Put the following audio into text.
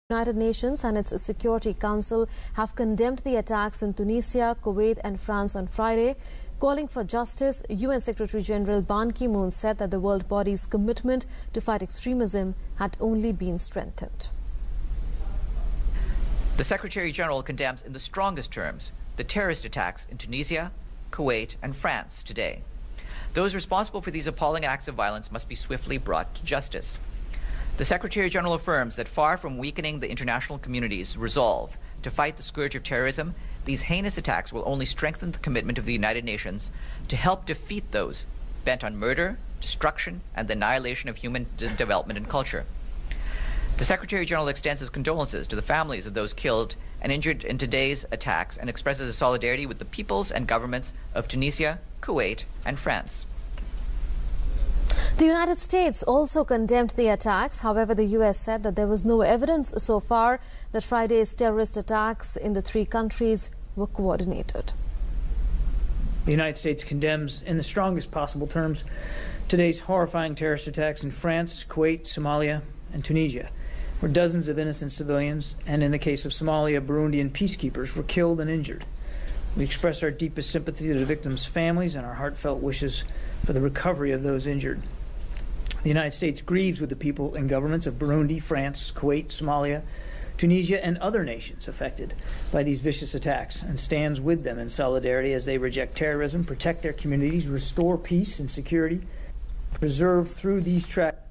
United Nations and its Security Council have condemned the attacks in Tunisia, Kuwait and France on Friday. Calling for justice, UN Secretary General Ban Ki-moon said that the world body's commitment to fight extremism had only been strengthened. The Secretary General condemns in the strongest terms the terrorist attacks in Tunisia, Kuwait and France today. Those responsible for these appalling acts of violence must be swiftly brought to justice. The Secretary General affirms that far from weakening the international community's resolve to fight the scourge of terrorism, these heinous attacks will only strengthen the commitment of the United Nations to help defeat those bent on murder, destruction, and the annihilation of human development and culture. The Secretary General extends his condolences to the families of those killed and injured in today's attacks and expresses his solidarity with the peoples and governments of Tunisia, Kuwait, and France. The United States also condemned the attacks. However, the U.S. said that there was no evidence so far that Friday's terrorist attacks in the three countries were coordinated. The United States condemns in the strongest possible terms today's horrifying terrorist attacks in France, Kuwait, Somalia, and Tunisia, where dozens of innocent civilians, and in the case of Somalia, Burundian peacekeepers, were killed and injured. We express our deepest sympathy to the victims' families and our heartfelt wishes for the recovery of those injured. The United States grieves with the people and governments of Burundi, France, Kuwait, Somalia, Tunisia, and other nations affected by these vicious attacks and stands with them in solidarity as they reject terrorism, protect their communities, restore peace and security, preserve through these tragedies